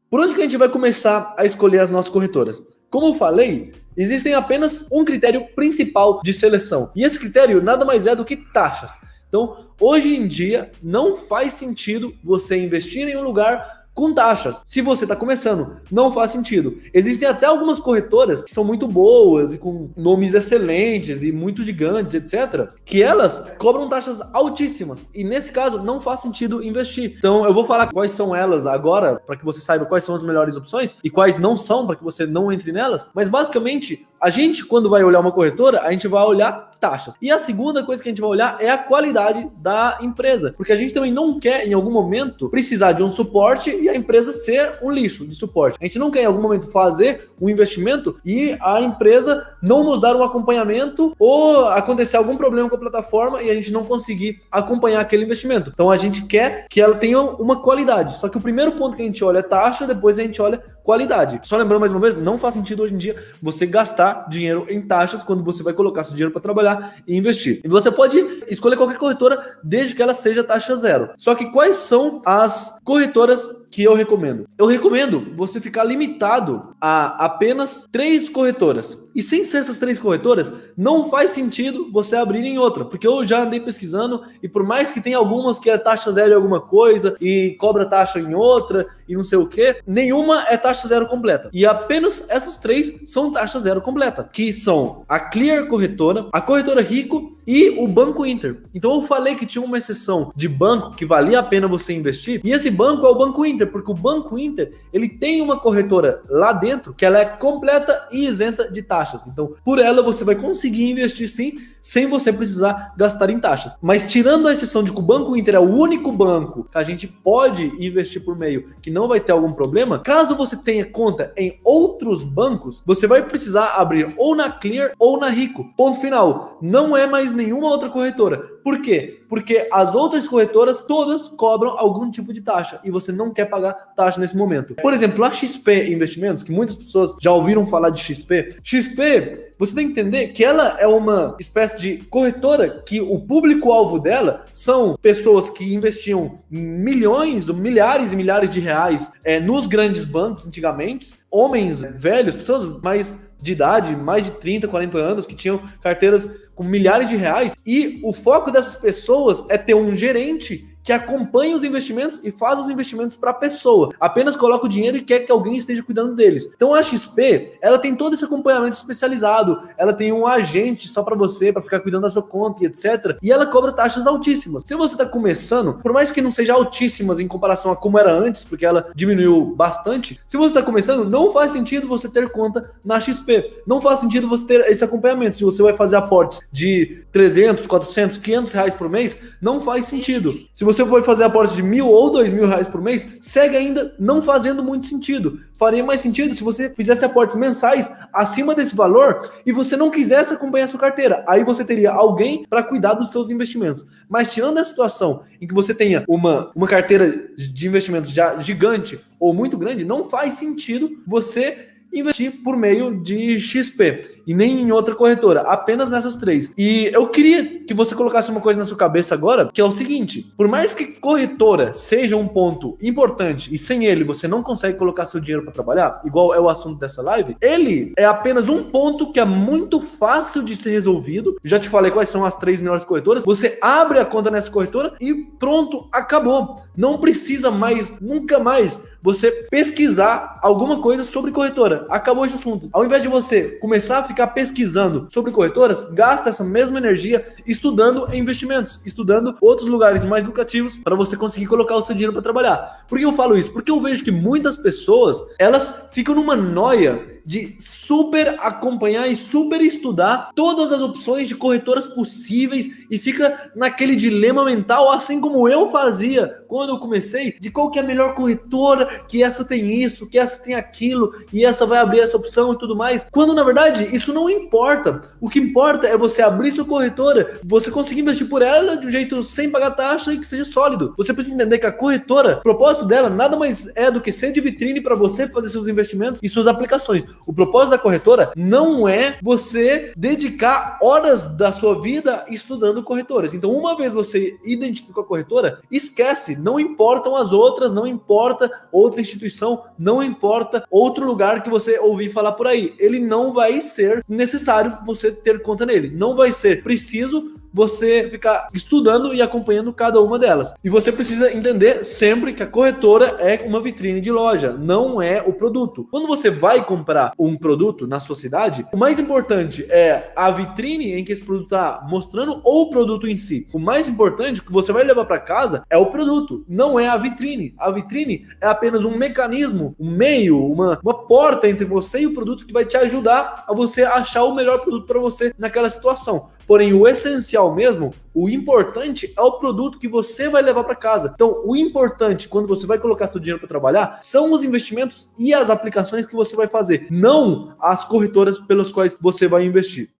Por onde que a gente vai começar a escolher as nossas corretoras? Como eu falei, existem apenas um critério principal de seleção. E esse critério nada mais é do que taxas. Então, hoje em dia, não faz sentido você investir em um lugar com taxas. Se você está começando, não faz sentido. Existem até algumas corretoras que são muito boas e com nomes excelentes e muito gigantes, etc., que elas cobram taxas altíssimas. E nesse caso, não faz sentido investir. Então, eu vou falar quais são elas agora, para que você saiba quais são as melhores opções e quais não são, para que você não entre nelas. Mas, basicamente, a gente, quando vai olhar uma corretora, a gente vai olhar taxas. E a segunda coisa que a gente vai olhar é a qualidade da empresa, porque a gente também não quer, em algum momento, precisar de um suporte e a empresa ser um lixo de suporte. A gente não quer, em algum momento, fazer um investimento e a empresa não nos dar um acompanhamento ou acontecer algum problema com a plataforma e a gente não conseguir acompanhar aquele investimento. Então, a gente quer que ela tenha uma qualidade. Só que o primeiro ponto que a gente olha é taxa, depois a gente olha qualidade. Só lembrando mais uma vez, não faz sentido hoje em dia você gastar dinheiro em taxas quando você vai colocar seu dinheiro para trabalhar e investir. E você pode escolher qualquer corretora desde que ela seja taxa zero. Só que quais são as corretoras que eu recomendo? Eu recomendo você ficar limitado a apenas 3 corretoras. E sem ser essas 3 corretoras, não faz sentido você abrir em outra. Porque eu já andei pesquisando e por mais que tenha algumas que é taxa zero em alguma coisa e cobra taxa em outra e não sei o que, nenhuma é taxa zero completa. E apenas essas 3 são taxa zero completa. Que são a Clear Corretora, a Corretora Rico e o Banco Inter. Então eu falei que tinha uma exceção de banco que valia a pena você investir. E esse banco é o Banco Inter, porque o Banco Inter, ele tem uma corretora lá dentro que ela é completa e isenta de taxas. Então, por ela você vai conseguir investir sim, sem você precisar gastar em taxas. Mas tirando a exceção de que o Banco Inter é o único banco que a gente pode investir por meio que não vai ter algum problema, caso você tenha conta em outros bancos, você vai precisar abrir ou na Clear ou na Rico. Ponto final. Não é mais nenhuma outra corretora. Por quê? Porque as outras corretoras todas cobram algum tipo de taxa e você não quer pagar taxa nesse momento. Por exemplo, a XP Investimentos, que muitas pessoas já ouviram falar de XP. XP, você tem que entender que ela é uma espécie de corretora que o público-alvo dela são pessoas que investiam milhões ou milhares e milhares de reais nos grandes bancos antigamente, homens velhos, pessoas mais de idade, mais de 30, 40 anos, que tinham carteiras com milhares de reais, e o foco dessas pessoas é ter um gerente que acompanha os investimentos e faz os investimentos para a pessoa. Apenas coloca o dinheiro e quer que alguém esteja cuidando deles. Então a XP, ela tem todo esse acompanhamento especializado, ela tem um agente só para você, para ficar cuidando da sua conta e etc. E ela cobra taxas altíssimas. Se você está começando, por mais que não seja altíssimas em comparação a como era antes, porque ela diminuiu bastante, se você está começando, não faz sentido você ter conta na XP. Não faz sentido você ter esse acompanhamento. Se você vai fazer aportes de 300, 400, 500 reais por mês, não faz sentido. Se você for fazer aporte de 1.000 ou 2.000 reais por mês, segue ainda não fazendo muito sentido. Faria mais sentido se você fizesse aportes mensais acima desse valor e você não quisesse acompanhar a sua carteira. Aí você teria alguém para cuidar dos seus investimentos. Mas tirando a situação em que você tenha uma carteira de investimentos já gigante ou muito grande, não faz sentido você investir por meio de XP e nem em outra corretora, apenas nessas 3. E eu queria que você colocasse uma coisa na sua cabeça agora, que é o seguinte: por mais que corretora seja um ponto importante e sem ele você não consegue colocar seu dinheiro para trabalhar, igual é o assunto dessa live, ele é apenas um ponto que é muito fácil de ser resolvido. Já te falei quais são as 3 melhores corretoras. Você abre a conta nessa corretora e pronto, acabou. Não precisa mais, nunca mais, você pesquisar alguma coisa sobre corretora. Acabou esse assunto. Ao invés de você começar a ficar pesquisando sobre corretoras, gasta essa mesma energia estudando investimentos, estudando outros lugares mais lucrativos para você conseguir colocar o seu dinheiro para trabalhar. Por que eu falo isso? Porque eu vejo que muitas pessoas, elas ficam numa noia de super acompanhar e super estudar todas as opções de corretoras possíveis e fica naquele dilema mental, assim como eu fazia quando eu comecei, de qual que é a melhor corretora, que essa tem isso, que essa tem aquilo, e essa vai abrir essa opção e tudo mais, quando na verdade isso não importa. O que importa é você abrir sua corretora, você conseguir investir por ela de um jeito sem pagar taxa e que seja sólido. Você precisa entender que a corretora, o propósito dela nada mais é do que ser de vitrine para você fazer seus investimentos e suas aplicações. O propósito da corretora não é você dedicar horas da sua vida estudando corretoras. Então, uma vez você identificou a corretora, esquece, não importam as outras, não importa outra instituição, não importa outro lugar que você ouvir falar por aí. Ele não vai ser necessário você ter conta nele. Não vai ser preciso você ficar estudando e acompanhando cada uma delas. E você precisa entender sempre que a corretora é uma vitrine de loja, não é o produto. Quando você vai comprar um produto na sua cidade, o mais importante é a vitrine em que esse produto está mostrando ou o produto em si. O mais importante que você vai levar para casa é o produto, não é a vitrine. A vitrine é apenas um mecanismo, um meio, uma porta entre você e o produto que vai te ajudar a você achar o melhor produto para você naquela situação. Porém, o essencial mesmo, o importante é o produto que você vai levar para casa. Então, o importante quando você vai colocar seu dinheiro para trabalhar são os investimentos e as aplicações que você vai fazer, não as corretoras pelas quais você vai investir.